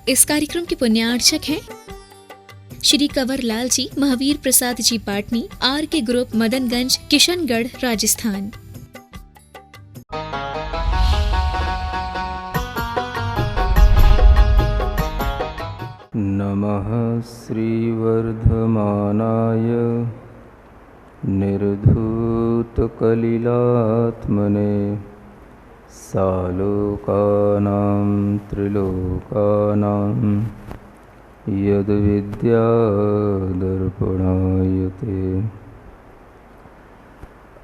इस कार्यक्रम के पुण्यार्चक हैं श्री कंवर लाल जी, महावीर प्रसाद जी पाटनी, आर के ग्रुप, मदनगंज, किशनगढ़, राजस्थान। नमः श्रीवर्धमानाय निर्धूतकलिलात्मने सालोकानां त्रिलोकानां यद्विद्यादर्पणायते।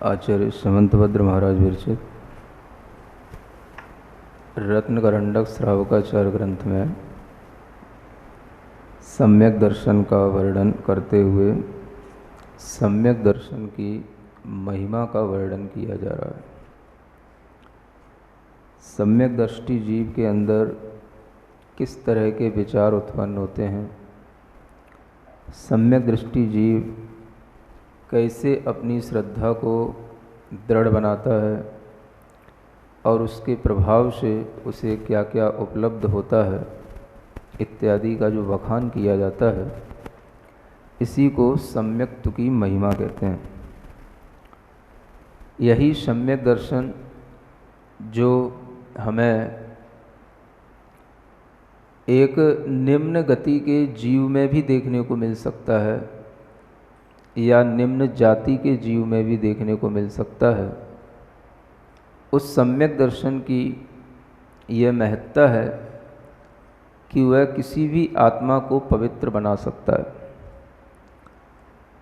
आचार्य समंतभद्र महाराज विरचित रत्नकरंडक श्रावकाचार्य ग्रंथ में सम्यक दर्शन का वर्णन करते हुए सम्यक दर्शन की महिमा का वर्णन किया जा रहा है। सम्यक दृष्टि जीव के अंदर किस तरह के विचार उत्पन्न होते हैं, सम्यक दृष्टि जीव कैसे अपनी श्रद्धा को दृढ़ बनाता है और उसके प्रभाव से उसे क्या क्या उपलब्ध होता है इत्यादि का जो बखान किया जाता है, इसी को सम्यक्त्व की महिमा कहते हैं। यही सम्यक दर्शन जो हमें एक निम्न गति के जीव में भी देखने को मिल सकता है या निम्न जाति के जीव में भी देखने को मिल सकता है, उस सम्यक दर्शन की यह महत्ता है कि वह किसी भी आत्मा को पवित्र बना सकता है।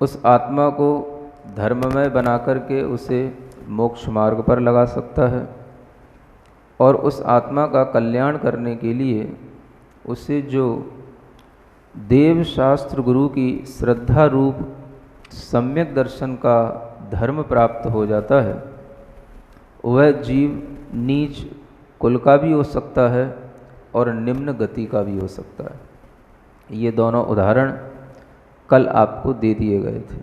उस आत्मा को धर्ममय बना करके उसे मोक्ष मार्ग पर लगा सकता है और उस आत्मा का कल्याण करने के लिए उसे जो देव शास्त्र गुरु की श्रद्धा रूप सम्यक दर्शन का धर्म प्राप्त हो जाता है, वह जीव नीच कुल का भी हो सकता है और निम्न गति का भी हो सकता है। ये दोनों उदाहरण कल आपको दे दिए गए थे।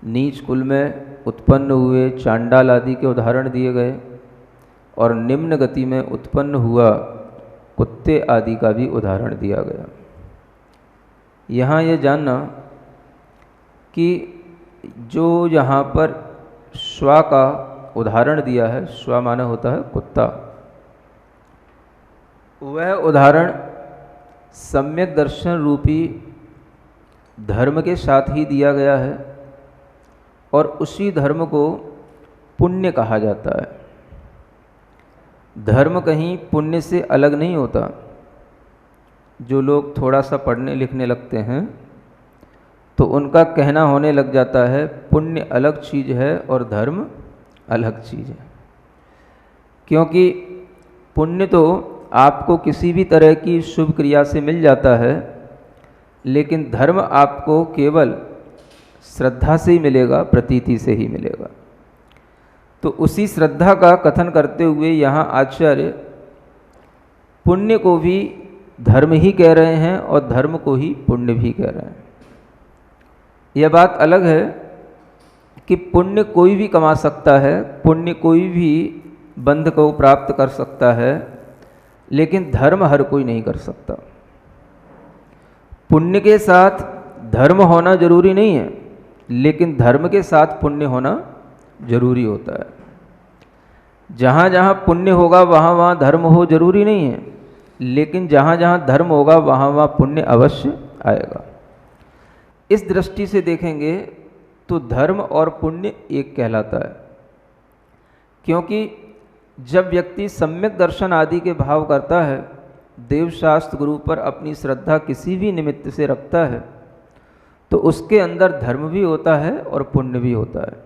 नीच कुल में उत्पन्न हुए चांडाल आदि के उदाहरण दिए गए और निम्न गति में उत्पन्न हुआ कुत्ते आदि का भी उदाहरण दिया गया। यहाँ ये जानना कि जो यहाँ पर श्वा का उदाहरण दिया है, श्वा माने होता है कुत्ता, वह उदाहरण सम्यक दर्शन रूपी धर्म के साथ ही दिया गया है और उसी धर्म को पुण्य कहा जाता है। धर्म कहीं पुण्य से अलग नहीं होता। जो लोग थोड़ा सा पढ़ने लिखने लगते हैं तो उनका कहना होने लग जाता है पुण्य अलग चीज़ है और धर्म अलग चीज़ है, क्योंकि पुण्य तो आपको किसी भी तरह की शुभ क्रिया से मिल जाता है, लेकिन धर्म आपको केवल श्रद्धा से ही मिलेगा, प्रतीति से ही मिलेगा। तो उसी श्रद्धा का कथन करते हुए यहाँ आचार्य पुण्य को भी धर्म ही कह रहे हैं और धर्म को ही पुण्य भी कह रहे हैं। यह बात अलग है कि पुण्य कोई भी कमा सकता है, पुण्य कोई भी बंध को प्राप्त कर सकता है, लेकिन धर्म हर कोई नहीं कर सकता। पुण्य के साथ धर्म होना जरूरी नहीं है, लेकिन धर्म के साथ पुण्य होना जरूरी होता है। जहाँ जहाँ पुण्य होगा वहाँ वहाँ धर्म हो जरूरी नहीं है, लेकिन जहाँ जहाँ धर्म होगा वहाँ वहाँ पुण्य अवश्य आएगा। इस दृष्टि से देखेंगे तो धर्म और पुण्य एक कहलाता है, क्योंकि जब व्यक्ति सम्यक दर्शन आदि के भाव करता है, देवशास्त्र गुरु पर अपनी श्रद्धा किसी भी निमित्त से रखता है, तो उसके अंदर धर्म भी होता है और पुण्य भी होता है।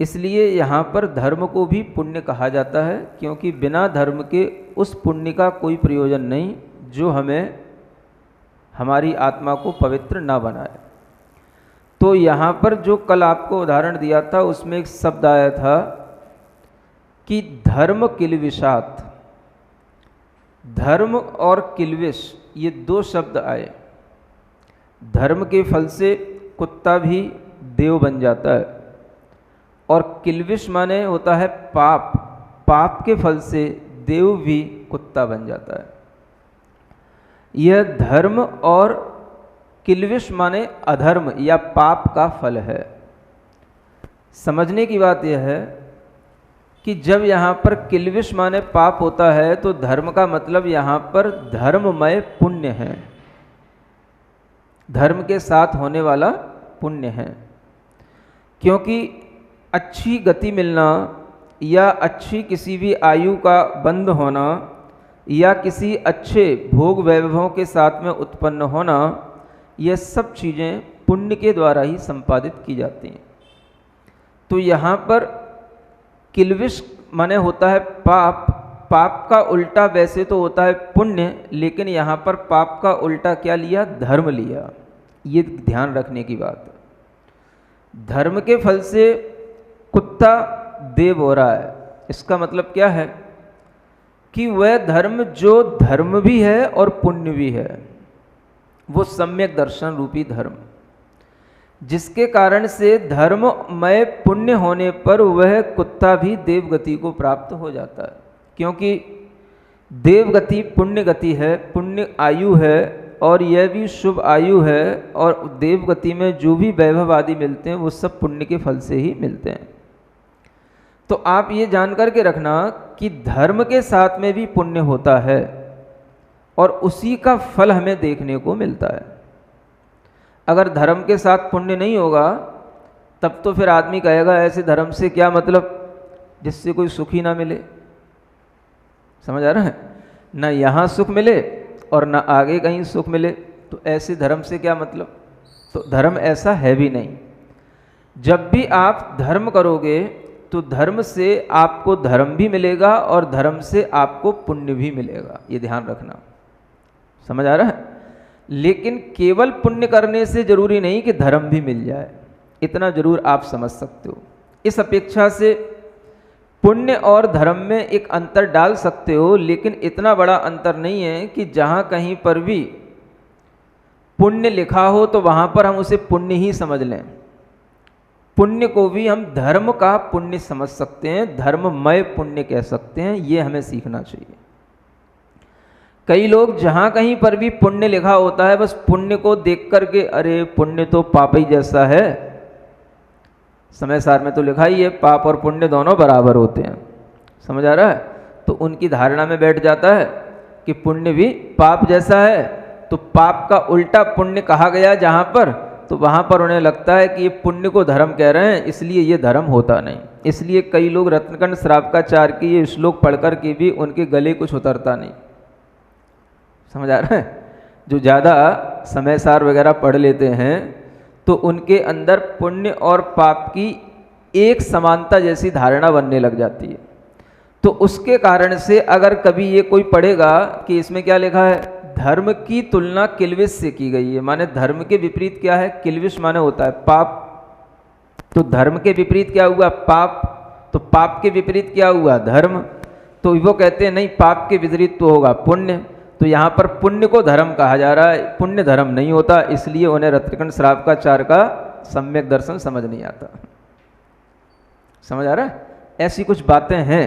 इसलिए यहाँ पर धर्म को भी पुण्य कहा जाता है, क्योंकि बिना धर्म के उस पुण्य का कोई प्रयोजन नहीं जो हमें हमारी आत्मा को पवित्र ना बनाए। तो यहाँ पर जो कल आपको उदाहरण दिया था उसमें एक शब्द आया था कि धर्म किलविषात। धर्म और किलविष ये दो शब्द आए। धर्म के फल से कुत्ता भी देव बन जाता है और किलविष माने होता है पाप। पाप के फल से देव भी कुत्ता बन जाता है। यह धर्म और किल्विष माने अधर्म या पाप का फल है। समझने की बात यह है कि जब यहाँ पर किल्विष माने पाप होता है तो धर्म का मतलब यहाँ पर धर्ममय पुण्य है, धर्म के साथ होने वाला पुण्य है। क्योंकि अच्छी गति मिलना या अच्छी किसी भी आयु का बंध होना या किसी अच्छे भोग वैभवों के साथ में उत्पन्न होना, यह सब चीज़ें पुण्य के द्वारा ही संपादित की जाती हैं। तो यहाँ पर किल्विष माने होता है पाप, पाप का उल्टा वैसे तो होता है पुण्य, लेकिन यहाँ पर पाप का उल्टा क्या लिया? धर्म लिया। ये ध्यान रखने की बात है। धर्म के फल से कुत्ता देव हो रहा है, इसका मतलब क्या है कि वह धर्म जो धर्म भी है और पुण्य भी है, वो सम्यक दर्शन रूपी धर्म, जिसके कारण से धर्ममय पुण्य होने पर वह कुत्ता भी देवगति को प्राप्त हो जाता है। क्योंकि देवगति पुण्य गति है, पुण्य आयु है और यह भी शुभ आयु है, और देवगति में जो भी वैभव आदि मिलते हैं वो सब पुण्य के फल से ही मिलते हैं। तो आप ये जान कर के रखना कि धर्म के साथ में भी पुण्य होता है और उसी का फल हमें देखने को मिलता है। अगर धर्म के साथ पुण्य नहीं होगा तब तो फिर आदमी कहेगा ऐसे धर्म से क्या मतलब जिससे कोई सुख ही ना मिले। समझ आ रहा है? ना यहाँ सुख मिले और ना आगे कहीं सुख मिले, तो ऐसे धर्म से क्या मतलब? तो धर्म ऐसा है भी नहीं। जब भी आप धर्म करोगे तो धर्म से आपको धर्म भी मिलेगा और धर्म से आपको पुण्य भी मिलेगा, ये ध्यान रखना। समझ आ रहा है? लेकिन केवल पुण्य करने से जरूरी नहीं कि धर्म भी मिल जाए, इतना जरूर आप समझ सकते हो। इस अपेक्षा से पुण्य और धर्म में एक अंतर डाल सकते हो, लेकिन इतना बड़ा अंतर नहीं है कि जहाँ कहीं पर भी पुण्य लिखा हो तो वहाँ पर हम उसे पुण्य ही समझ लें। पुण्य को भी हम धर्म का पुण्य समझ सकते हैं, धर्ममय पुण्य कह सकते हैं, ये हमें सीखना चाहिए। कई लोग जहाँ कहीं पर भी पुण्य लिखा होता है बस पुण्य को देख करके अरे पुण्य तो पाप ही जैसा है, समय सार में तो लिखा ही है पाप और पुण्य दोनों बराबर होते हैं। समझ आ रहा है? तो उनकी धारणा में बैठ जाता है कि पुण्य भी पाप जैसा है, तो पाप का उल्टा पुण्य कहा गया जहाँ पर, तो वहाँ पर उन्हें लगता है कि ये पुण्य को धर्म कह रहे हैं, इसलिए ये धर्म होता नहीं। इसलिए कई लोग रत्नकंड श्रावकाचार्य की ये श्लोक पढ़ कर के भी उनके गले कुछ उतरता नहीं। समझ आ रहा है? जो ज़्यादा समय सार वगैरह पढ़ लेते हैं तो उनके अंदर पुण्य और पाप की एक समानता जैसी धारणा बनने लग जाती है। तो उसके कारण से अगर कभी ये कोई पढ़ेगा कि इसमें क्या लिखा है, धर्म की तुलना किल्विष से की गई है, माने धर्म के विपरीत क्या है? किल्विष माने होता है पाप। तो धर्म के विपरीत क्या हुआ? पाप। तो पाप के विपरीत क्या हुआ? धर्म। तो वो कहते हैं नहीं, पाप के विपरीत तो होगा पुण्य। तो यहाँ पर पुण्य को धर्म कहा जा रहा है, पुण्य धर्म नहीं होता, इसलिए उन्हें रत्नकंड श्रावकाचार्य का सम्यक दर्शन समझ नहीं आता। समझ आ रहा है? ऐसी कुछ बातें हैं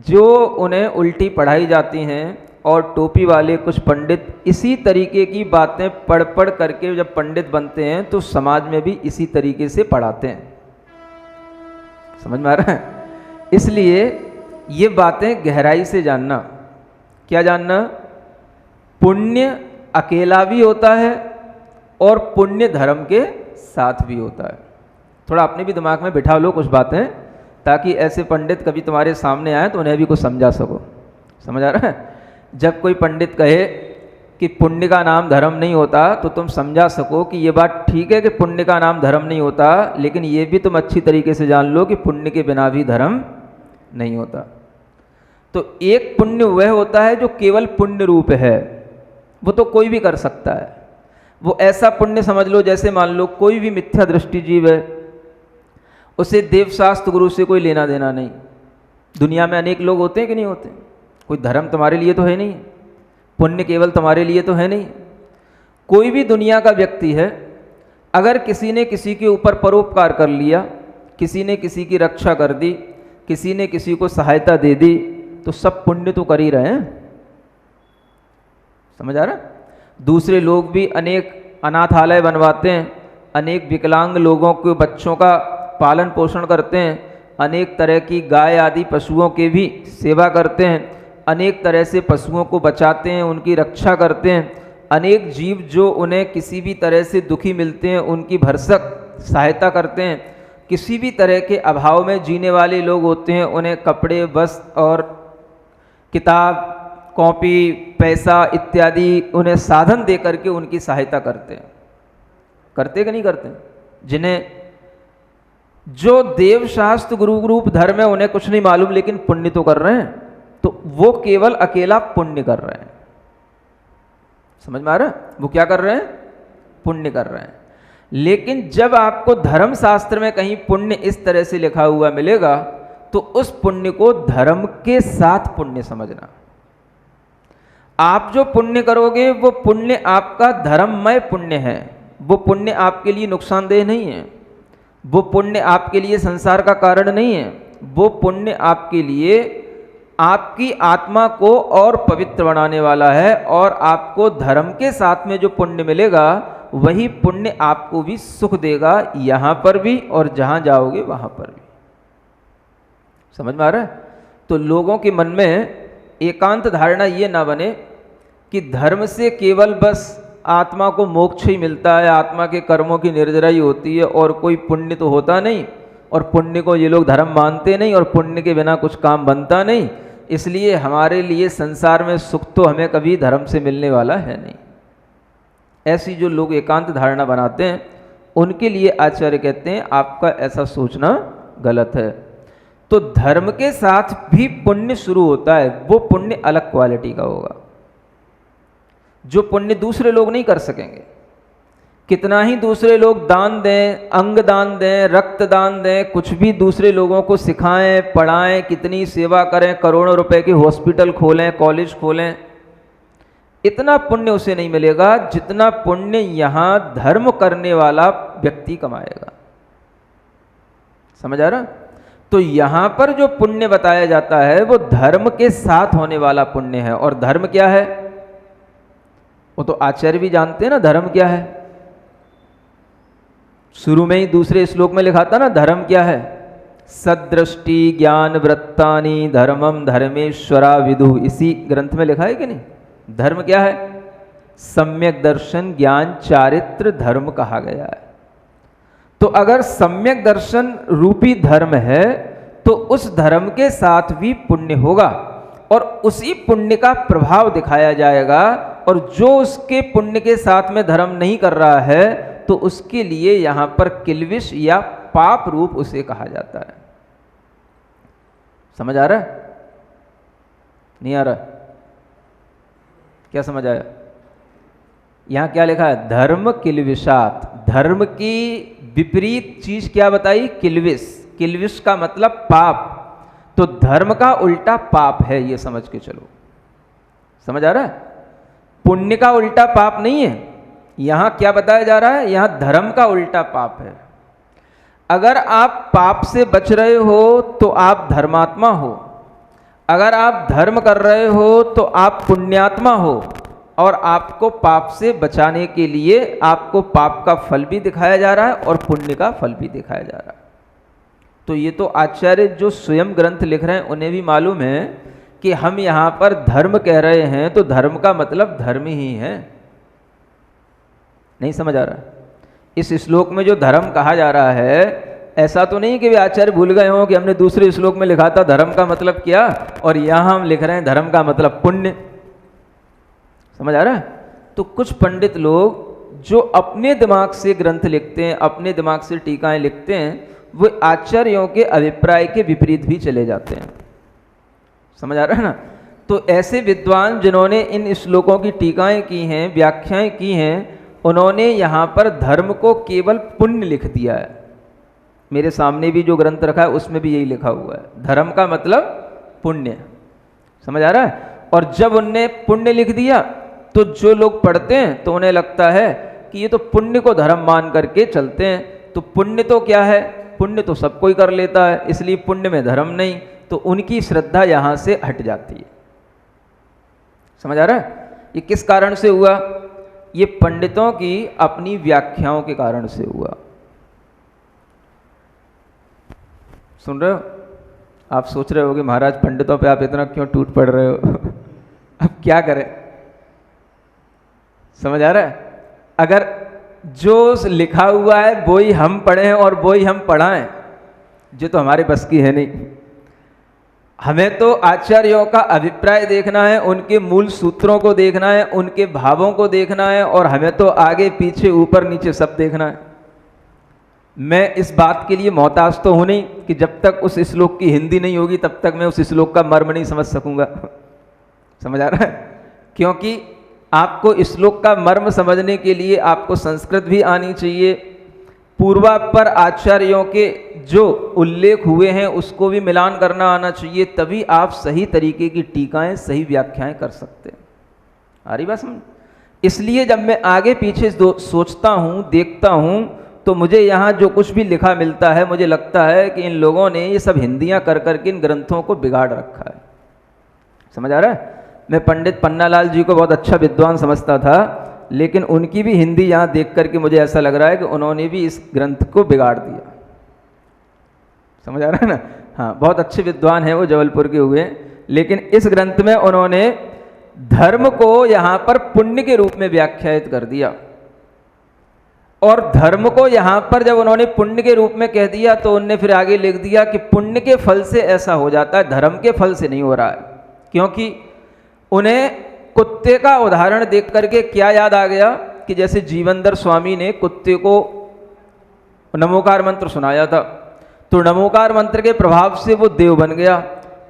जो उन्हें उल्टी पढ़ाई जाती हैं, और टोपी वाले कुछ पंडित इसी तरीके की बातें पढ़ पढ़ करके जब पंडित बनते हैं तो समाज में भी इसी तरीके से पढ़ाते हैं। समझ में आ रहा है? इसलिए ये बातें गहराई से जानना। क्या जानना? पुण्य अकेला भी होता है और पुण्य धर्म के साथ भी होता है। थोड़ा अपने भी दिमाग में बिठा लो कुछ बातें, ताकि ऐसे पंडित कभी तुम्हारे सामने आए तो उन्हें भी कुछ समझा सको। समझ आ रहा है? जब कोई पंडित कहे कि पुण्य का नाम धर्म नहीं होता तो तुम समझा सको कि ये बात ठीक है कि पुण्य का नाम धर्म नहीं होता, लेकिन ये भी तुम अच्छी तरीके से जान लो कि पुण्य के बिना भी धर्म नहीं होता। तो एक पुण्य वह होता है जो केवल पुण्य रूप है, वो तो कोई भी कर सकता है। वो ऐसा पुण्य समझ लो जैसे मान लो कोई भी मिथ्या दृष्टि जीव है, उसे देवशास्त्र गुरु से कोई लेना देना नहीं। दुनिया में अनेक लोग होते हैं कि नहीं होते? कोई धर्म तुम्हारे लिए तो है नहीं, पुण्य केवल तुम्हारे लिए तो है नहीं। कोई भी दुनिया का व्यक्ति है, अगर किसी ने किसी के ऊपर परोपकार कर लिया, किसी ने किसी की रक्षा कर दी, किसी ने किसी को सहायता दे दी, तो सब पुण्य तो कर ही रहे हैं। समझ आ रहा है? दूसरे लोग भी अनेक अनाथालय बनवाते हैं, अनेक विकलांग लोगों के बच्चों का पालन पोषण करते हैं, अनेक तरह की गाय आदि पशुओं के भी सेवा करते हैं, अनेक तरह से पशुओं को बचाते हैं, उनकी रक्षा करते हैं। अनेक जीव जो उन्हें किसी भी तरह से दुखी मिलते हैं उनकी भरसक सहायता करते हैं। किसी भी तरह के अभाव में जीने वाले लोग होते हैं उन्हें कपड़े, वस्त्र और किताब, कॉपी, पैसा इत्यादि उन्हें साधन दे करके उनकी सहायता करते हैं। करते कि नहीं करते? जिन्हें जो देव शास्त्र गुरु रूप धर्म है उन्हें कुछ नहीं मालूम, लेकिन पुण्य तो कर रहे हैं, तो वो केवल अकेला पुण्य कर रहे हैं। समझ में आ रहा है? वो क्या कर रहे हैं? पुण्य कर रहे हैं। लेकिन जब आपको धर्म शास्त्र में कहीं पुण्य इस तरह से लिखा हुआ मिलेगा तो उस पुण्य को धर्म के साथ पुण्य समझना। आप जो पुण्य करोगे वो पुण्य आपका धर्ममय पुण्य है, वो पुण्य आपके लिए नुकसानदेह नहीं है, वो पुण्य आपके लिए संसार का कारण नहीं है, वो पुण्य आपके लिए आपकी आत्मा को और पवित्र बनाने वाला है। और आपको धर्म के साथ में जो पुण्य मिलेगा वही पुण्य आपको भी सुख देगा, यहाँ पर भी और जहाँ जाओगे वहाँ पर भी। समझ में आ रहा है? तो लोगों के मन में एकांत धारणा ये ना बने कि धर्म से केवल बस आत्मा को मोक्ष ही मिलता है, आत्मा के कर्मों की निर्जराई होती है और कोई पुण्य तो होता नहीं, और पुण्य को ये लोग धर्म मानते नहीं, और पुण्य के बिना कुछ काम बनता नहीं, इसलिए हमारे लिए संसार में सुख तो हमें कभी धर्म से मिलने वाला है नहीं। ऐसी जो लोग एकांत धारणा बनाते हैं उनके लिए आचार्य कहते हैं आपका ऐसा सोचना गलत है। तो धर्म के साथ भी पुण्य शुरू होता है, वो पुण्य अलग क्वालिटी का होगा, जो पुण्य दूसरे लोग नहीं कर सकेंगे। कितना ही दूसरे लोग दान दें, अंग दान दें, रक्त दान दें, कुछ भी दूसरे लोगों को सिखाएं, पढ़ाएं, कितनी सेवा करें, करोड़ों रुपए के हॉस्पिटल खोलें, कॉलेज खोलें, इतना पुण्य उसे नहीं मिलेगा जितना पुण्य यहां धर्म करने वाला व्यक्ति कमाएगा। समझ आ रहा? तो यहां पर जो पुण्य बताया जाता है वो धर्म के साथ होने वाला पुण्य है। और धर्म क्या है वो तो आचार्य भी जानते हैं ना, धर्म क्या है। शुरू में ही दूसरे श्लोक में लिखा था ना, धर्म क्या है? सदृष्टि ज्ञान वृत्तानि धर्मम धर्मेश्वरा विदु। इसी ग्रंथ में लिखा है कि नहीं? धर्म क्या है? सम्यक दर्शन ज्ञान चारित्र धर्म कहा गया है। तो अगर सम्यक दर्शन रूपी धर्म है तो उस धर्म के साथ भी पुण्य होगा और उसी पुण्य का प्रभाव दिखाया जाएगा। और जो उसके पुण्य के साथ में धर्म नहीं कर रहा है तो उसके लिए यहां पर किल्विष या पाप रूप उसे कहा जाता है। समझ आ रहा है? नहीं आ रहा? क्या समझ आया? यहां क्या लिखा है? धर्म किल्विषात। धर्म की विपरीत चीज क्या बताई? किल्विष। किल्विष का मतलब पाप, तो धर्म का उल्टा पाप है, ये समझ के चलो। समझ आ रहा है? पुण्य का उल्टा पाप नहीं है। यहां क्या बताया जा रहा है? यहां धर्म का उल्टा पाप है। अगर आप पाप से बच रहे हो तो आप धर्मात्मा हो, अगर आप धर्म कर रहे हो तो आप पुण्यात्मा हो। और आपको पाप से बचाने के लिए आपको पाप का फल भी दिखाया जा रहा है और पुण्य का फल भी दिखाया जा रहा है। तो ये तो आचार्य जो स्वयं ग्रंथ लिख रहे हैं उन्हें भी मालूम है कि हम यहाँ पर धर्म कह रहे हैं तो धर्म का मतलब धर्म ही है। नहीं समझ आ रहा? इस श्लोक में जो धर्म कहा जा रहा है ऐसा तो नहीं कि वे आचार्य भूल गए हों कि हमने दूसरे श्लोक में लिखा था धर्म का मतलब क्या और यहाँ हम लिख रहे हैं धर्म का मतलब पुण्य। समझ आ रहा है? तो कुछ पंडित लोग जो अपने दिमाग से ग्रंथ लिखते हैं, अपने दिमाग से टीकाएं लिखते हैं, वो आचार्यों के अभिप्राय के विपरीत भी चले जाते हैं। समझ आ रहा है ना? तो ऐसे विद्वान जिन्होंने इन श्लोकों की टीकाएं की हैं, व्याख्याएं की हैं, उन्होंने यहाँ पर धर्म को केवल पुण्य लिख दिया है। मेरे सामने भी जो ग्रंथ रखा है उसमें भी यही लिखा हुआ है, धर्म का मतलब पुण्य। समझ आ रहा है? और जब उनने पुण्य लिख दिया तो जो लोग पढ़ते हैं तो उन्हें लगता है कि ये तो पुण्य को धर्म मान करके चलते हैं। तो पुण्य तो क्या है? पुण्य तो सब कोई कर लेता है, इसलिए पुण्य में धर्म नहीं। तो उनकी श्रद्धा यहाँ से हट जाती है। समझ आ रहा है? ये किस कारण से हुआ? ये पंडितों की अपनी व्याख्याओं के कारण से हुआ। सुन रहे हो? आप सोच रहे होगे महाराज पंडितों पे आप इतना क्यों टूट पड़ रहे हो? अब क्या करें? समझ आ रहा है? अगर जो लिखा हुआ है वो ही हम पढ़ें और वो ही हम पढ़ाएं, जो तो हमारे बस की है नहीं। हमें तो आचार्यों का अभिप्राय देखना है, उनके मूल सूत्रों को देखना है, उनके भावों को देखना है, और हमें तो आगे पीछे ऊपर नीचे सब देखना है। मैं इस बात के लिए मोहताज तो हूं नहीं कि जब तक उस श्लोक की हिंदी नहीं होगी तब तक मैं उस श्लोक का मर्म नहीं समझ सकूंगा। समझ आ रहा है? क्योंकि आपको श्लोक का मर्म समझने के लिए आपको संस्कृत भी आनी चाहिए, पूर्वापर आचार्यों के जो उल्लेख हुए हैं उसको भी मिलान करना आना चाहिए, तभी आप सही तरीके की टीकाएं, सही व्याख्याएं कर सकते हैं। आ रही बात समझ? इसलिए जब मैं आगे पीछे सोचता हूँ, देखता हूँ, तो मुझे यहाँ जो कुछ भी लिखा मिलता है मुझे लगता है कि इन लोगों ने ये सब हिंदियाँ कर करके इन ग्रंथों को बिगाड़ रखा है। समझ आ रहा है? मैं पंडित पन्नालाल जी को बहुत अच्छा विद्वान समझता था, लेकिन उनकी भी हिंदी यहाँ देख करके मुझे ऐसा लग रहा है कि उन्होंने भी इस ग्रंथ को बिगाड़ दिया। समझ आ रहा है ना? हाँ, बहुत अच्छे विद्वान हैं वो, जबलपुर के हुए, लेकिन इस ग्रंथ में उन्होंने धर्म को यहाँ पर पुण्य के रूप में व्याख्यायित कर दिया, और धर्म को यहाँ पर जब उन्होंने पुण्य के रूप में कह दिया तो उनने फिर आगे लिख दिया कि पुण्य के फल से ऐसा हो जाता है, धर्म के फल से नहीं हो रहा है। क्योंकि उन्हें कुत्ते का उदाहरण देख करके क्या याद आ गया कि जैसे जीवनदर स्वामी ने कुत्ते को नमोकार मंत्र सुनाया था, तो नमोकार मंत्र के प्रभाव से वो देव बन गया,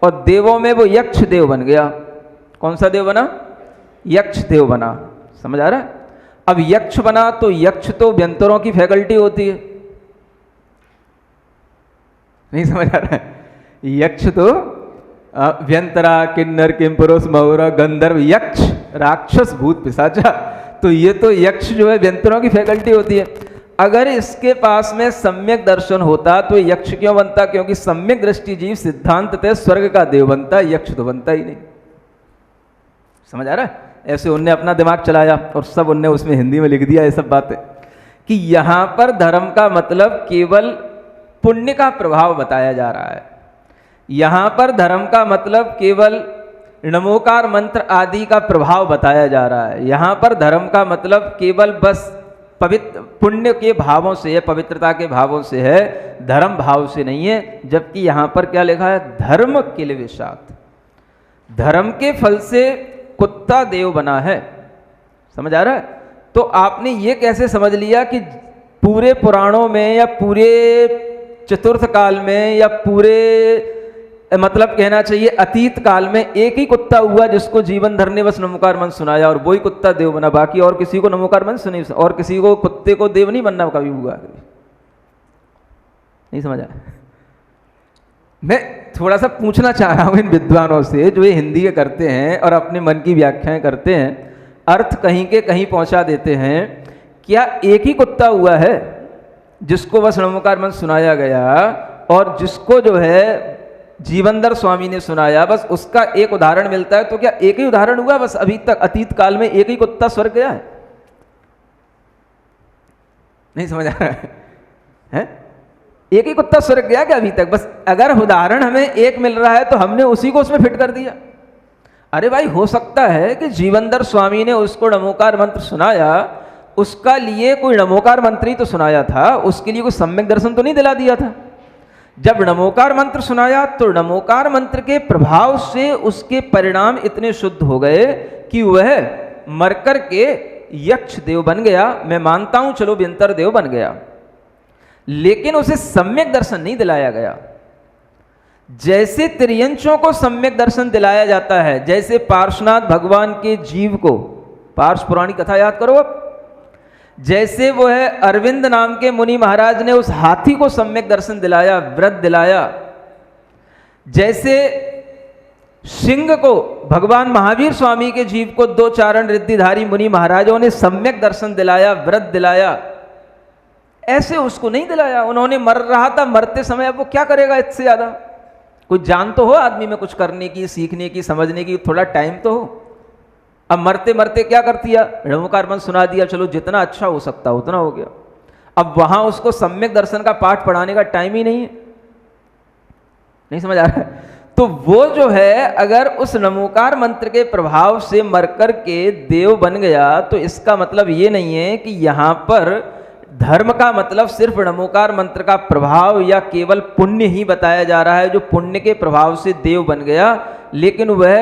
और देवों में वो यक्ष देव बन गया। कौन सा देव बना? यक्ष देव बना। समझ आ रहा है? अब यक्ष बना तो यक्ष तो व्यंतरों की फैकल्टी होती है, नहीं समझ आ रहा है? यक्ष तो व्यंतरा, किन्नर, किंपुरुष, मौरा, गंधर्व, यक्ष, राक्षस, भूत, पिशाचा, तो ये तो यक्ष जो है व्यंतरों की फैकल्टी होती है। अगर इसके पास में सम्यक दर्शन होता तो यक्ष क्यों बनता? क्योंकि सम्यक दृष्टि जीव सिद्धांततः स्वर्ग का देव बनता, यक्ष तो बनता ही नहीं। समझ आ रहा है? ऐसे उनने अपना दिमाग चलाया और सब उनने उसमें हिंदी में लिख दिया ये सब बातें, कि यहां पर धर्म का मतलब केवल पुण्य का प्रभाव बताया जा रहा है, यहां पर धर्म का मतलब केवल नमोकार मंत्र आदि का प्रभाव बताया जा रहा है, यहां पर धर्म का मतलब केवल बस पवित्र पुण्य के भावों से है, पवित्रता के भावों से है, धर्म भाव से नहीं है। जबकि यहां पर क्या लिखा है? धर्म किल विषात, धर्म के फल से कुत्ता देव बना है। समझ आ रहा है? तो आपने ये कैसे समझ लिया कि पूरे पुराणों में या पूरे चतुर्थ काल में या पूरे मतलब कहना चाहिए अतीत काल में एक ही कुत्ता हुआ जिसको जीवन धर ने बस नमोकार मंत्र सुनाया और वही कुत्ता देव बना, बाकी और किसी को नमोकार मंत्र सुनी और किसी को कुत्ते को देव नहीं बनना कभी हुआ? नहीं समझा? मैं थोड़ा सा पूछना चाह रहा हूं इन विद्वानों से जो ये हिंदी के करते हैं और अपने मन की व्याख्याएं करते हैं, अर्थ कहीं के कहीं पहुंचा देते हैं, क्या एक ही कुत्ता हुआ है जिसको बस नमोकार मंत्र सुनाया गया और जिसको जो है जीवनदर स्वामी ने सुनाया, बस उसका एक उदाहरण मिलता है? तो क्या एक ही उदाहरण हुआ बस? अभी तक अतीत काल में एक ही कुत्ता स्वर्ग गया है? नहीं समझ आ रहा है? एक ही कुत्ता स्वर्ग गया क्या अभी तक? बस अगर उदाहरण हमें एक मिल रहा है तो हमने उसी को उसमें फिट कर दिया। अरे भाई, हो सकता है कि जीवनदर स्वामी ने उसको नमोकार मंत्र सुनाया, उसका लिए कोई नमोकार मंत्र ही तो सुनाया था, उसके लिए कोई सम्यक दर्शन तो नहीं दिला दिया था। जब नमोकार मंत्र सुनाया तो नमोकार मंत्र के प्रभाव से उसके परिणाम इतने शुद्ध हो गए कि वह मरकर के यक्ष देव बन गया। मैं मानता हूं, चलो व्यंतर देव बन गया, लेकिन उसे सम्यक दर्शन नहीं दिलाया गया। जैसे त्रियंचों को सम्यक दर्शन दिलाया जाता है, जैसे पार्श्वनाथ भगवान के जीव को, पार्श्व पुराणी कथा याद करो अब, जैसे वो है अरविंद नाम के मुनि महाराज ने उस हाथी को सम्यक दर्शन दिलाया, व्रत दिलाया, जैसे सिंह को भगवान महावीर स्वामी के जीव को दो चारण रिद्धिधारी मुनि महाराजों ने सम्यक दर्शन दिलाया, व्रत दिलाया, ऐसे उसको नहीं दिलाया। उन्होंने मर रहा था, मरते समय अब वो क्या करेगा इससे ज्यादा? कोई जान तो हो आदमी में कुछ करने की, सीखने की, समझने की, थोड़ा टाइम तो हो। अब मरते मरते क्या कर दिया, णमोकार मंत्र सुना दिया, चलो जितना अच्छा हो सकता उतना हो गया। अब वहां उसको सम्यक दर्शन का पाठ पढ़ाने का टाइम ही नहीं है। नहीं समझ आ रहा है? तो वो जो है अगर उस नमोकार मंत्र के प्रभाव से मर कर के देव बन गया, तो इसका मतलब ये नहीं है कि यहां पर धर्म का मतलब सिर्फ नमोकार मंत्र का प्रभाव या केवल पुण्य ही बताया जा रहा है, जो पुण्य के प्रभाव से देव बन गया, लेकिन वह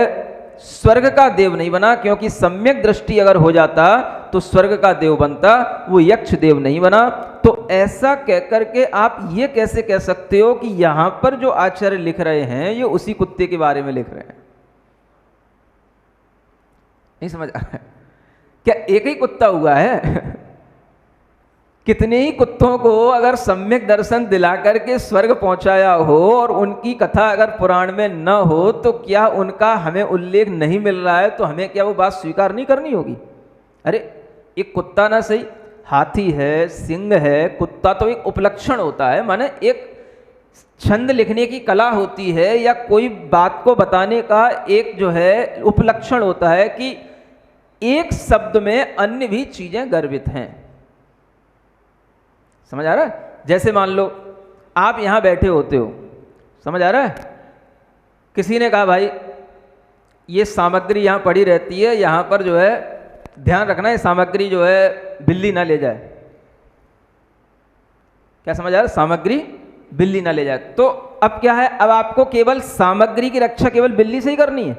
स्वर्ग का देव नहीं बना, क्योंकि सम्यक दृष्टि अगर हो जाता तो स्वर्ग का देव बनता, वो यक्ष देव नहीं बना। तो ऐसा कहकर के आप ये कैसे कह सकते हो कि यहां पर जो आचार्य लिख रहे हैं ये उसी कुत्ते के बारे में लिख रहे हैं? नहीं समझ आ रहा है? क्या एक ही कुत्ता हुआ है? कितने ही कुत्तों को अगर सम्यक दर्शन दिला करके स्वर्ग पहुंचाया हो और उनकी कथा अगर पुराण में न हो, तो क्या उनका हमें उल्लेख नहीं मिल रहा है, तो हमें क्या वो बात स्वीकार नहीं करनी होगी? अरे एक कुत्ता ना सही, हाथी है, सिंह है, कुत्ता तो एक उपलक्षण होता है, माने एक छंद लिखने की कला होती है या कोई बात को बताने का एक जो है उपलक्षण होता है कि एक शब्द में अन्य भी चीजें गर्भित हैं। समझ आ रहा है? जैसे मान लो आप यहां बैठे होते हो, समझ आ रहा है? किसी ने कहा भाई ये सामग्री यहां पड़ी रहती है, यहां पर जो है ध्यान रखना ये सामग्री जो है बिल्ली ना ले जाए। क्या समझ आ रहा है? सामग्री बिल्ली ना ले जाए। तो अब क्या है, अब आपको केवल सामग्री की रक्षा केवल बिल्ली से ही करनी है।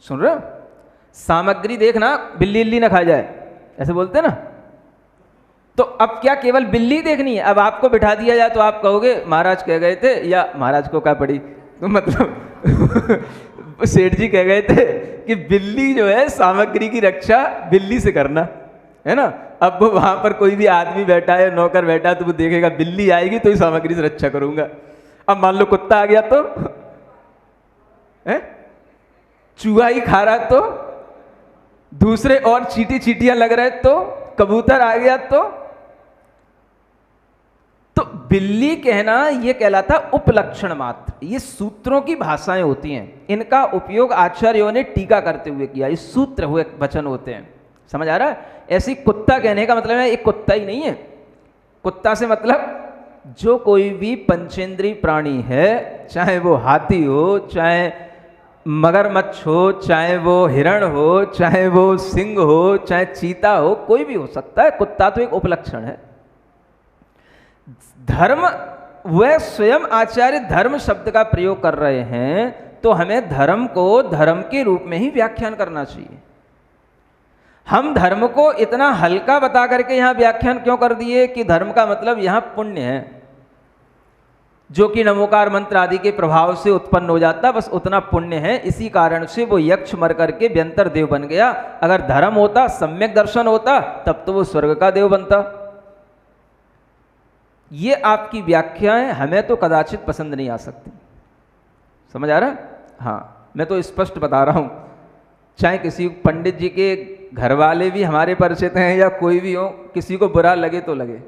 सुन रहे हो? सामग्री देखना बिल्ली बिल्ली ना खा जाए, ऐसे बोलते हैं ना। तो अब क्या केवल बिल्ली देखनी है? अब आपको बिठा दिया जाए तो आप कहोगे महाराज कह गए थे, या महाराज को क्या पड़ी, तो मतलब सेठ जी कह गए थे कि बिल्ली जो है सामग्री की रक्षा बिल्ली से करना है ना। अब वो वहां पर कोई भी आदमी बैठा है, नौकर बैठा है, तो वो देखेगा बिल्ली आएगी तो ही सामग्री से रक्षा करूंगा। अब मान लो कुत्ता आ गया तो चूहा ही खा रहा तो, दूसरे और चीटी चीटियां लग रहे तो, कबूतर आ गया तो बिल्ली कहना यह कहलाता उपलक्षण मात्र। ये सूत्रों की भाषाएं होती हैं, इनका उपयोग आचार्यों ने टीका करते हुए किया। ये सूत्र हुए वचन होते हैं। समझ आ रहा है? ऐसी कुत्ता कहने का मतलब है एक कुत्ता ही नहीं है। कुत्ता से मतलब जो कोई भी पंचेंद्रीय प्राणी है, चाहे वो हाथी हो, चाहे मगरमच्छ हो, चाहे वो हिरण हो, चाहे वो सिंह हो, चाहे चीता हो, कोई भी हो सकता है। कुत्ता तो एक उपलक्षण है। धर्म, वह स्वयं आचार्य धर्म शब्द का प्रयोग कर रहे हैं, तो हमें धर्म को धर्म के रूप में ही व्याख्यान करना चाहिए। हम धर्म को इतना हल्का बता करके यहां व्याख्यान क्यों कर दिए कि धर्म का मतलब यहां पुण्य है, जो कि नमोकार मंत्र आदि के प्रभाव से उत्पन्न हो जाता, बस उतना पुण्य है। इसी कारण से वो यक्ष मर करके व्यंतर देव बन गया। अगर धर्म होता, सम्यक दर्शन होता, तब तो वो स्वर्ग का देव बनता। ये आपकी व्याख्याएं हमें तो कदाचित पसंद नहीं आ सकती। समझ आ रहा है? हाँ, मैं तो स्पष्ट बता रहा हूं, चाहे किसी पंडित जी के घर वाले भी हमारे परिचित हैं या कोई भी हो, किसी को बुरा लगे तो लगे।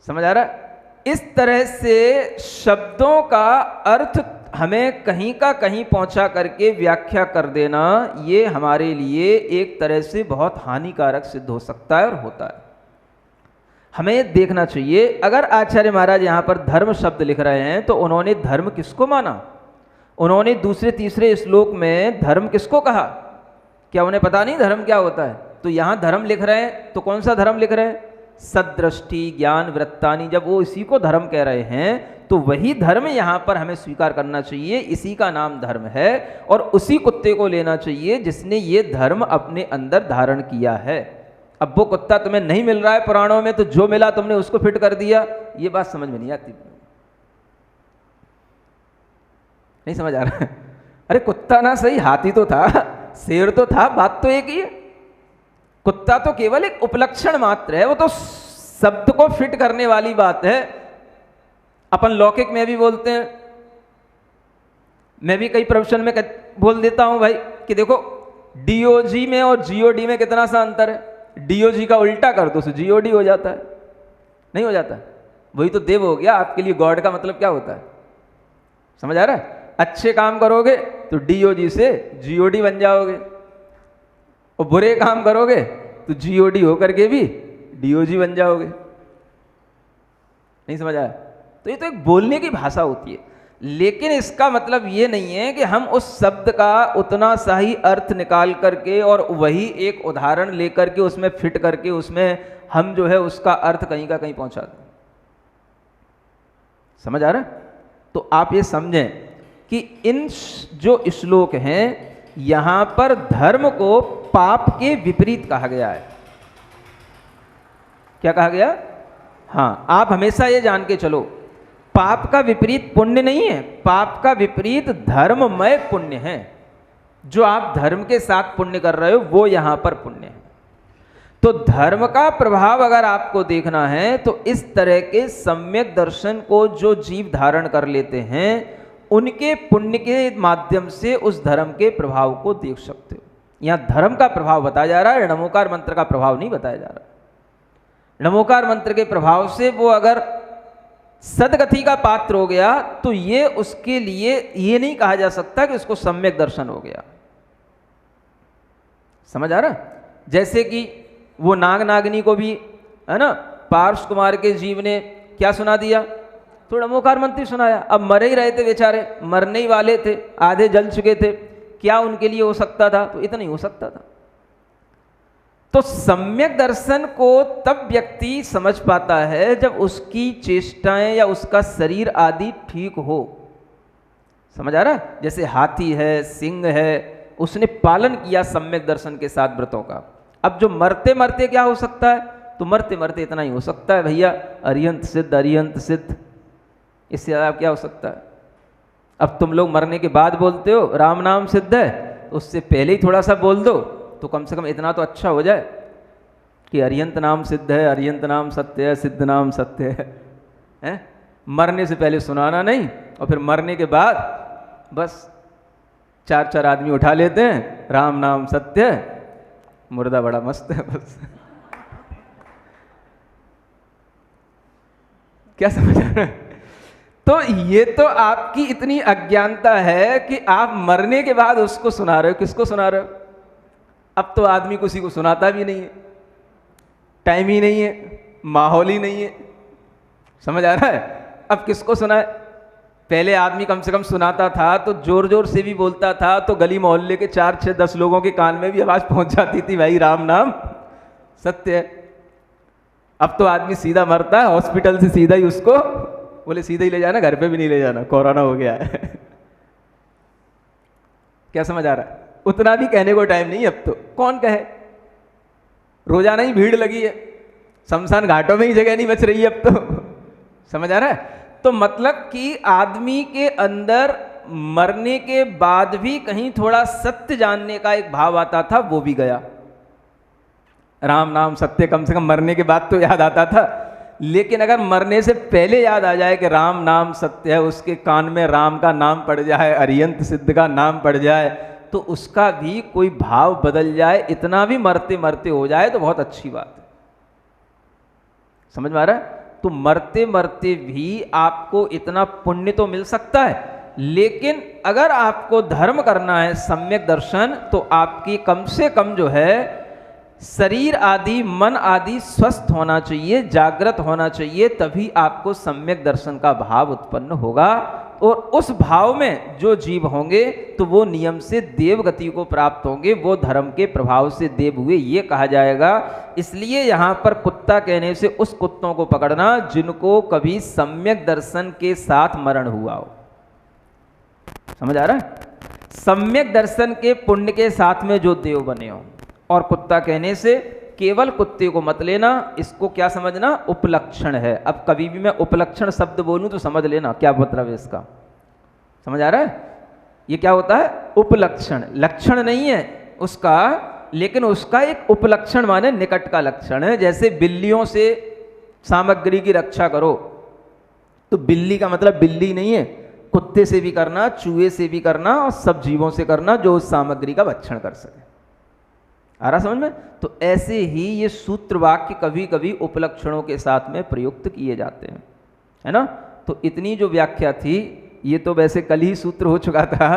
समझ आ रहा है? इस तरह से शब्दों का अर्थ हमें कहीं का कहीं पहुंचा करके व्याख्या कर देना, ये हमारे लिए एक तरह से बहुत हानिकारक सिद्ध हो सकता है और होता है। हमें देखना चाहिए, अगर आचार्य महाराज यहाँ पर धर्म शब्द लिख रहे हैं तो उन्होंने धर्म किसको माना? उन्होंने दूसरे तीसरे श्लोक में धर्म किसको कहा? क्या उन्हें पता नहीं धर्म क्या होता है? तो यहाँ धर्म लिख रहे हैं तो कौन सा धर्म लिख रहे हैं? सदृष्टि ज्ञान वृत्तानि। जब वो इसी को धर्म कह रहे हैं तो वही धर्म यहाँ पर हमें स्वीकार करना चाहिए। इसी का नाम धर्म है और उसी कुत्ते को लेना चाहिए जिसने ये धर्म अपने अंदर धारण किया है। अब वो कुत्ता तुम्हें नहीं मिल रहा है पुराणों में, तो जो मिला तुमने उसको फिट कर दिया, ये बात समझ में नहीं आती। नहीं समझ आ रहा है? अरे कुत्ता ना सही, हाथी तो था, शेर तो था, बात तो एक ही है। कुत्ता तो केवल एक उपलक्षण मात्र है, वो तो शब्द को फिट करने वाली बात है। अपन लौकिक में भी बोलते हैं, मैं भी कई प्रोफेशन में बोल देता हूं भाई कि देखो डीओजी में और जीओडी में कितना सा अंतर है। डीओजी का उल्टा कर दो तो जीओडी हो जाता है, नहीं हो जाता? वही तो देव हो गया। आपके लिए गॉड का मतलब क्या होता है? समझ आ रहा है? अच्छे काम करोगे तो डीओजी से जीओडी बन जाओगे, और बुरे काम करोगे तो जीओडी होकर के भी डीओजी बन जाओगे। नहीं समझ आया? तो ये तो एक बोलने की भाषा होती है, लेकिन इसका मतलब ये नहीं है कि हम उस शब्द का उतना सा ही अर्थ निकाल करके और वही एक उदाहरण लेकर के उसमें फिट करके उसमें हम जो है उसका अर्थ कहीं का कहीं पहुंचा दें। समझ आ रहा है? तो आप ये समझें कि इन जो श्लोक हैं यहां पर धर्म को पाप के विपरीत कहा गया है। क्या कहा गया? हाँ, आप हमेशा ये जान के चलो, पाप का विपरीत पुण्य नहीं है, पाप का विपरीत धर्ममय पुण्य है। जो आप धर्म के साथ पुण्य कर रहे हो वो यहां पर पुण्य है। तो धर्म का प्रभाव अगर आपको देखना है तो इस तरह के सम्यक दर्शन को जो जीव धारण कर लेते हैं उनके पुण्य के माध्यम से उस धर्म के प्रभाव को देख सकते हो। यहां धर्म का प्रभाव बताया जा रहा है, नमोकार मंत्र का प्रभाव नहीं बताया जा रहा। नमोकार मंत्र के प्रभाव से वो अगर सदगति का पात्र हो गया तो ये उसके लिए ये नहीं कहा जा सकता कि उसको सम्यक दर्शन हो गया। समझ आ रहा? जैसे कि वो नाग नागिनी को भी, है ना, पार्श कुमार के जीव ने क्या सुना दिया? तो नमोकार मंत्र सुनाया। अब मरे ही रहे थे बेचारे, मरने ही वाले थे, आधे जल चुके थे, क्या उनके लिए हो सकता था? तो इतना ही हो सकता था। तो सम्यक दर्शन को तब व्यक्ति समझ पाता है जब उसकी चेष्टाएं या उसका शरीर आदि ठीक हो। समझ आ रहा? जैसे हाथी है, सिंह है, उसने पालन किया सम्यक दर्शन के साथ व्रतों का। अब जो मरते मरते क्या हो सकता है? तो मरते मरते इतना ही हो सकता है भैया, अरियंत सिद्ध, अरियंत सिद्ध, इससे ज़्यादा क्या हो सकता है? अब तुम लोग मरने के बाद बोलते हो राम नाम सिद्ध है, तो उससे पहले ही थोड़ा सा बोल दो तो कम से कम इतना तो अच्छा हो जाए कि अरियंत नाम सिद्ध है, अरियंत नाम सत्य है, सिद्ध नाम सत्य है? मरने से पहले सुनाना नहीं और फिर मरने के बाद बस चार चार आदमी उठा लेते हैं, राम नाम सत्य है, मुर्दा बड़ा मस्त है, बस। क्या समझ आ रहा है? तो ये तो आपकी इतनी अज्ञानता है कि आप मरने के बाद उसको सुना रहे हो। किसको सुना रहे हो? अब तो आदमी किसी को सुनाता भी नहीं है, टाइम ही नहीं है, माहौल ही नहीं है। समझ आ रहा है? अब किसको सुनाए? पहले आदमी कम से कम सुनाता था तो जोर जोर से भी बोलता था, तो गली मोहल्ले के 4, 6, 10 लोगों के कान में भी आवाज पहुंच जाती थी, भाई राम नाम सत्य है। अब तो आदमी सीधा मरता है, हॉस्पिटल से सीधा ही उसको बोले सीधा ही ले जाना, घर पे भी नहीं ले जाना, कोरोना हो गया है। क्या समझ आ रहा है? उतना भी कहने को टाइम नहीं। अब तो कौन कहे, रोजाना ही भीड़ लगी है, शमशान घाटों में ही जगह नहीं बच रही है अब तो। समझ आ रहा है? तो मतलब कि आदमी के अंदर मरने के बाद भी कहीं थोड़ा सत्य जानने का एक भाव आता था, वो भी गया। राम नाम सत्य कम से कम मरने के बाद तो याद आता था, लेकिन अगर मरने से पहले याद आ जाए कि राम नाम सत्य है, उसके कान में राम का नाम पड़ जाए, अरियंत सिद्ध का नाम पड़ जाए, तो उसका भी कोई भाव बदल जाए, इतना भी मरते मरते हो जाए तो बहुत अच्छी बात है। समझ में आ रहा है? तो मरते मरते भी आपको इतना पुण्य तो मिल सकता है, लेकिन अगर आपको धर्म करना है सम्यक दर्शन, तो आपकी कम से कम जो है शरीर आदि मन आदि स्वस्थ होना चाहिए, जागृत होना चाहिए, तभी आपको सम्यक दर्शन का भाव उत्पन्न होगा। और उस भाव में जो जीव होंगे तो वो नियम से देव गति को प्राप्त होंगे, वो धर्म के प्रभाव से देव हुए, ये कहा जाएगा। इसलिए यहाँ पर कुत्ता कहने से उस कुत्तों को पकड़ना जिनको कभी सम्यक दर्शन के साथ मरण हुआ हो। समझ आ रहा है? सम्यक दर्शन के पुण्य के साथ में जो देव बने हो। और कुत्ता कहने से केवल कुत्ते को मत लेना, इसको क्या समझना? उपलक्षण है। अब कभी भी मैं उपलक्षण शब्द बोलूं तो समझ लेना क्या मतलब है इसका। समझ आ रहा है? ये क्या होता है? उपलक्षण। लक्षण नहीं है उसका, लेकिन उसका एक उपलक्षण माने निकट का लक्षण है। जैसे बिल्लियों से सामग्री की रक्षा करो, तो बिल्ली का मतलब बिल्ली नहीं है, कुत्ते से भी करना, चूहे से भी करना और सब जीवों से करना जो उस सामग्री का भक्षण कर सके। आ रहा समझ में? तो ऐसे ही ये सूत्र वाक्य कभी कभी उपलक्षणों के साथ में प्रयुक्त किए जाते हैं, है ना। तो इतनी जो व्याख्या थी, ये तो वैसे कल ही सूत्र हो चुका था,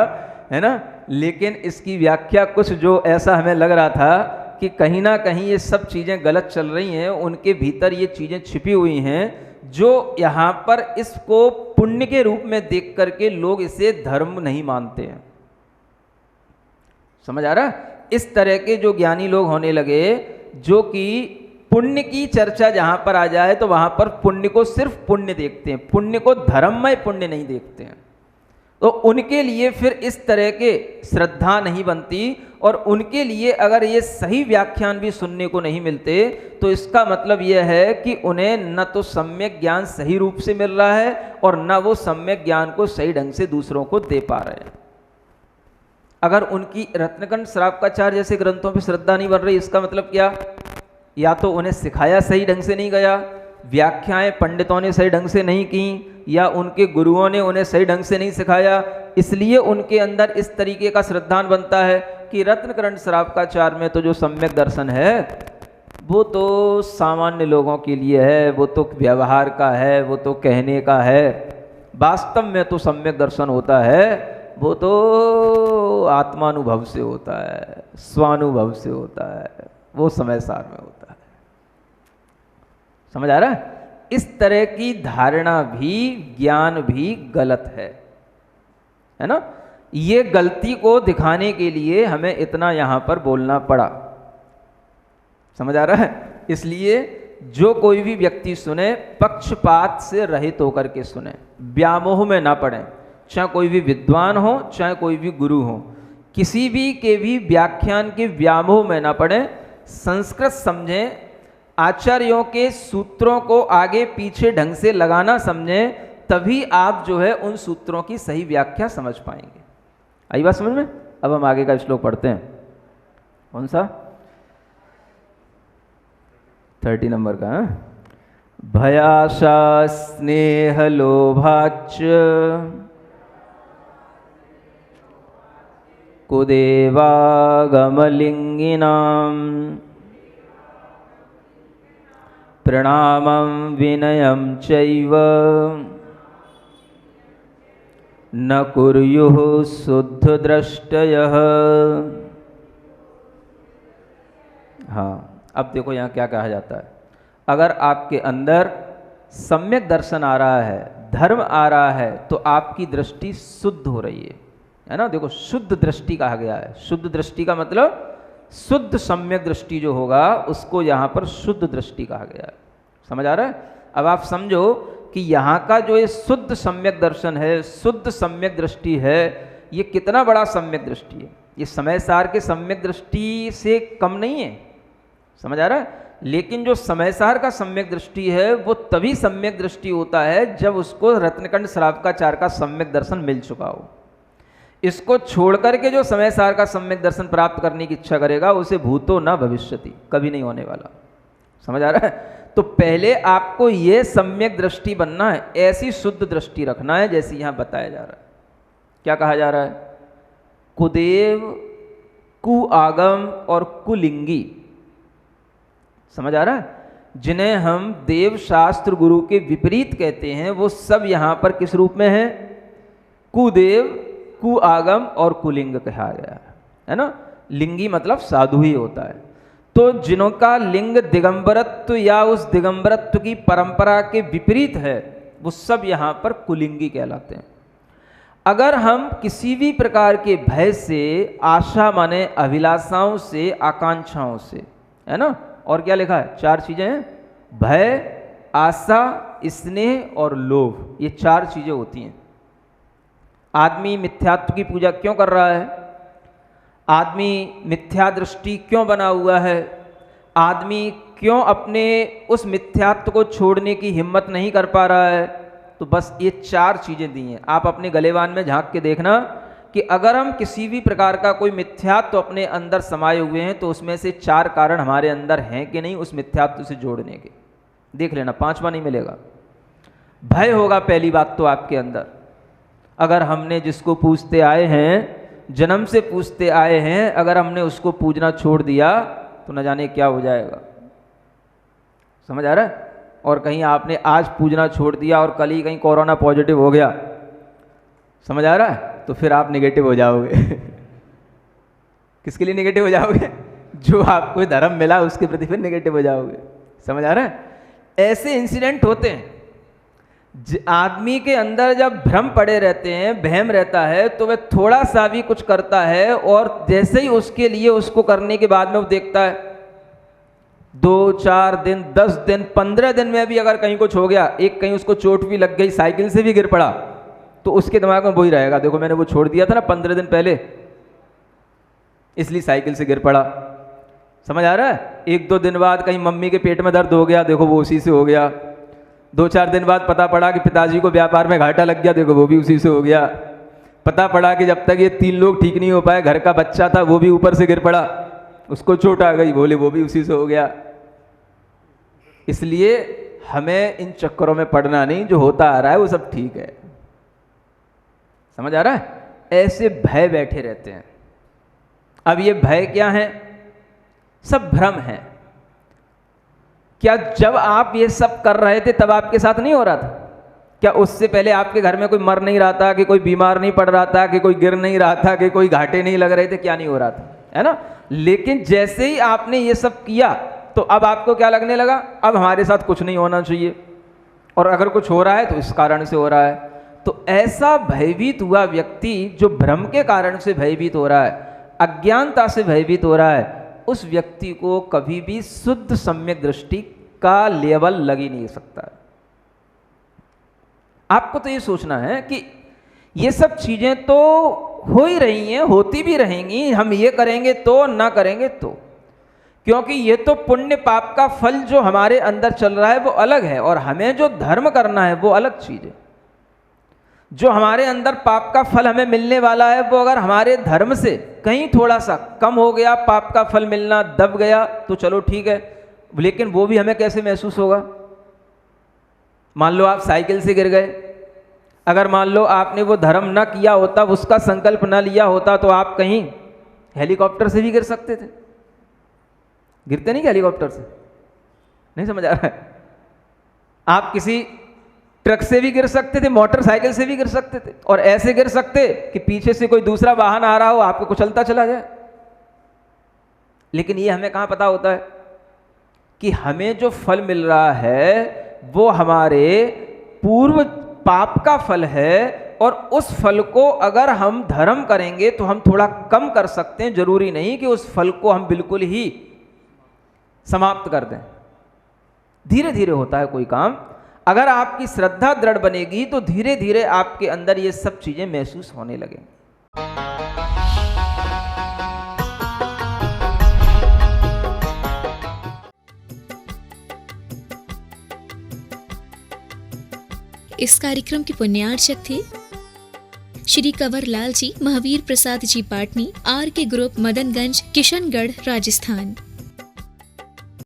है ना। लेकिन इसकी व्याख्या कुछ जो ऐसा हमें लग रहा था कि कहीं ना कहीं ये सब चीज़ें गलत चल रही हैं, उनके भीतर ये चीज़ें छिपी हुई हैं जो यहाँ पर इसको पुण्य के रूप में देख करके लोग इसे धर्म नहीं मानते हैं। समझ आ रहा? इस तरह के जो ज्ञानी लोग होने लगे जो कि पुण्य की चर्चा जहां पर आ जाए तो वहां पर पुण्य को सिर्फ पुण्य देखते हैं, पुण्य को धर्ममय पुण्य नहीं देखते हैं। तो उनके लिए फिर इस तरह के श्रद्धा नहीं बनती, और उनके लिए अगर ये सही व्याख्यान भी सुनने को नहीं मिलते तो इसका मतलब यह है कि उन्हें न तो सम्यक ज्ञान सही रूप से मिल रहा है और न वो सम्यक ज्ञान को सही ढंग से दूसरों को दे पा रहे हैं। अगर उनकी रत्नकंठ श्रावकाचार्य जैसे ग्रंथों पर श्रद्धा नहीं बन रही, इसका मतलब क्या? या तो उन्हें सिखाया सही ढंग से नहीं गया, व्याख्याएं पंडितों ने सही ढंग से नहीं की, या उनके गुरुओं ने उन्हें सही ढंग से नहीं सिखाया, इसलिए उनके अंदर इस तरीके का श्रद्धान बनता है कि रत्नकंठ श्रावकाचार्य में तो जो सम्यक दर्शन है वो तो सामान्य लोगों के लिए है, वो तो व्यवहार का है, वो तो कहने का है। वास्तव में तो सम्यक दर्शन होता है वो तो आत्मानुभव से होता है, स्वानुभव से होता है, वो समय सार में होता है। समझ आ रहा है? इस तरह की धारणा भी, ज्ञान भी गलत है ना। ये गलती को दिखाने के लिए हमें इतना यहां पर बोलना पड़ा। समझ आ रहा है? इसलिए जो कोई भी व्यक्ति सुने पक्षपात से रहित होकर के सुने, व्यामोह में ना पड़े, चाहे कोई भी विद्वान हो चाहे कोई भी गुरु हो, किसी भी के भी व्याख्यान के व्यामोह में ना पड़े, संस्कृत समझें, आचार्यों के सूत्रों को आगे पीछे ढंग से लगाना समझें, तभी आप जो है उन सूत्रों की सही व्याख्या समझ पाएंगे। आई बात समझ में? अब हम आगे का श्लोक पढ़ते हैं। कौन सा? 30 नंबर का। भयाशा स्नेह लोभाच कुदेवागमलिंगिनां प्रणामं विनयं चैव न कुर्युः शुद्धद्रष्टयः। हाँ, अब देखो यहाँ क्या कहा जाता है। अगर आपके अंदर सम्यक दर्शन आ रहा है, धर्म आ रहा है, तो आपकी दृष्टि शुद्ध हो रही है ना। देखो, शुद्ध दृष्टि कहा गया है। शुद्ध दृष्टि का मतलब शुद्ध सम्यक दृष्टि जो होगा उसको यहाँ पर शुद्ध दृष्टि कहा गया है। समझ आ रहा है? अब आप समझो कि यहाँ का जो ये शुद्ध सम्यक दर्शन है, शुद्ध सम्यक दृष्टि है, ये कितना बड़ा सम्यक दृष्टि है। ये समय सार के सम्यक दृष्टि से कम नहीं है। समझ आ रहा है? लेकिन जो समय सार का सम्यक दृष्टि है वो तभी सम्यक दृष्टि होता है जब उसको रत्नकंठ श्रावकाचार्य का सम्यक दर्शन मिल चुका हो। इसको छोड़ करके जो समय सार का सम्यक दर्शन प्राप्त करने की इच्छा करेगा उसे भूतो न भविष्यति, कभी नहीं होने वाला। समझ आ रहा है? तो पहले आपको ये सम्यक दृष्टि बनना है, ऐसी शुद्ध दृष्टि रखना है जैसे यहां बताया जा रहा है। क्या कहा जा रहा है? कुदेव, कुआगम और कुलिंगी। समझ आ रहा है? जिन्हें हम देव शास्त्र गुरु के विपरीत कहते हैं वो सब यहां पर किस रूप में है? कुदेव, कुआगम और कुलिंग कहा गया है ना। लिंगी मतलब साधु ही होता है। तो जिनका लिंग दिगंबरत्व या उस दिगंबरत्व की परंपरा के विपरीत है वो सब यहां पर कुलिंगी कहलाते हैं। अगर हम किसी भी प्रकार के भय से, आशा माने अभिलाषाओं से, आकांक्षाओं से, है ना, और क्या लिखा है? 4 चीजें हैं, भय, आशा, स्नेह और लोभ। ये 4 चीजें होती हैं। आदमी मिथ्यात्व की पूजा क्यों कर रहा है? आदमी मिथ्या दृष्टि क्यों बना हुआ है? आदमी क्यों अपने उस मिथ्यात्व को छोड़ने की हिम्मत नहीं कर पा रहा है? तो बस ये 4 चीजें दी हैं। आप अपने गलेवान में झांक के देखना कि अगर हम किसी भी प्रकार का कोई मिथ्यात्व अपने अंदर समाये हुए हैं तो उसमें से 4 कारण हमारे अंदर हैं कि नहीं उस मिथ्यात्व से जोड़ने के। देख लेना, 5वां नहीं मिलेगा। भय होगा पहली बात तो आपके अंदर। अगर हमने जिसको पूजते आए हैं, जन्म से पूजते आए हैं, अगर हमने उसको पूजना छोड़ दिया तो न जाने क्या हो जाएगा। समझ आ रहा है? और कहीं आपने आज पूजना छोड़ दिया और कल ही कहीं कोरोना पॉजिटिव हो गया। समझ आ रहा है? तो फिर आप नेगेटिव हो जाओगे। किसके लिए नेगेटिव हो जाओगे? जो आपको धर्म मिला उसके प्रति फिर नेगेटिव हो जाओगे। समझ आ रहा है? ऐसे इंसिडेंट होते हैं। आदमी के अंदर जब भ्रम पड़े रहते हैं, वहम रहता है, तो वह थोड़ा सा भी कुछ करता है और जैसे ही उसके लिए उसको करने के बाद में वो देखता है 2-4 दिन, 10 दिन, 15 दिन में भी अगर कहीं कुछ हो गया, एक कहीं उसको चोट भी लग गई, साइकिल से भी गिर पड़ा, तो उसके दिमाग में वही रहेगा, देखो मैंने वो छोड़ दिया था ना 15 दिन पहले, इसलिए साइकिल से गिर पड़ा। समझ आ रहा है? 1-2 दिन बाद कहीं मम्मी के पेट में दर्द हो गया, देखो वो उसी से हो गया। 2-4 दिन बाद पता पड़ा कि पिताजी को व्यापार में घाटा लग गया, देखो वो भी उसी से हो गया। पता पड़ा कि जब तक ये 3 लोग ठीक नहीं हो पाए, घर का बच्चा था वो भी ऊपर से गिर पड़ा, उसको चोट आ गई, बोले वो भी उसी से हो गया। इसलिए हमें इन चक्करों में पड़ना नहीं, जो होता आ रहा है वो सब ठीक है। समझ आ रहा है? ऐसे भय बैठे रहते हैं। अब ये भय क्या है? सब भ्रम है। क्या जब आप ये सब कर रहे थे तब आपके साथ नहीं हो रहा था? क्या उससे पहले आपके घर में कोई मर नहीं रहा था, कि कोई बीमार नहीं पड़ रहा था, कि कोई गिर नहीं रहा था, कि कोई घाटे नहीं लग रहे थे? क्या नहीं हो रहा था? है ना? लेकिन जैसे ही आपने ये सब किया तो अब आपको क्या लगने लगा? अब हमारे साथ कुछ नहीं होना चाहिए, और अगर कुछ हो रहा है तो इस कारण से हो रहा है। तो ऐसा भयभीत हुआ व्यक्ति जो भ्रम के कारण से भयभीत हो रहा है, अज्ञानता से भयभीत हो रहा है, उस व्यक्ति को कभी भी शुद्ध सम्यक दृष्टि का लेवल लग ही नहीं सकता है। आपको तो ये सोचना है कि ये सब चीजें तो हो ही रही हैं, होती भी रहेंगी, हम ये करेंगे तो, ना करेंगे तो, क्योंकि ये तो पुण्य पाप का फल जो हमारे अंदर चल रहा है वो अलग है, और हमें जो धर्म करना है वो अलग चीज है। जो हमारे अंदर पाप का फल हमें मिलने वाला है, वो अगर हमारे धर्म से कहीं थोड़ा सा कम हो गया, पाप का फल मिलना दब गया, तो चलो ठीक है, लेकिन वो भी हमें कैसे महसूस होगा? मान लो आप साइकिल से गिर गए, अगर मान लो आपने वो धर्म ना किया होता, उसका संकल्प ना लिया होता, तो आप कहीं हेलीकॉप्टर से भी गिर सकते थे। गिरते नहीं हेलीकॉप्टर से? नहीं समझ आ रहा है? आप किसी ट्रक से भी गिर सकते थे, मोटरसाइकिल से भी गिर सकते थे, और ऐसे गिर सकते कि पीछे से कोई दूसरा वाहन आ रहा हो, आपको कुचलता चला जाए। लेकिन ये हमें कहाँ पता होता है कि हमें जो फल मिल रहा है वो हमारे पूर्व पाप का फल है, और उस फल को अगर हम धर्म करेंगे तो हम थोड़ा कम कर सकते हैं। जरूरी नहीं कि उस फल को हम बिल्कुल ही समाप्त कर दें। धीरे धीरे होता है कोई काम। अगर आपकी श्रद्धा दृढ़ बनेगी तो धीरे धीरे आपके अंदर ये सब चीजें महसूस होने लगेंगी। इस कार्यक्रम के पुण्यार्चक थे श्री कंवर लाल जी, महावीर प्रसाद जी पाटनी, आर के ग्रुप, मदनगंज, किशनगढ़, राजस्थान।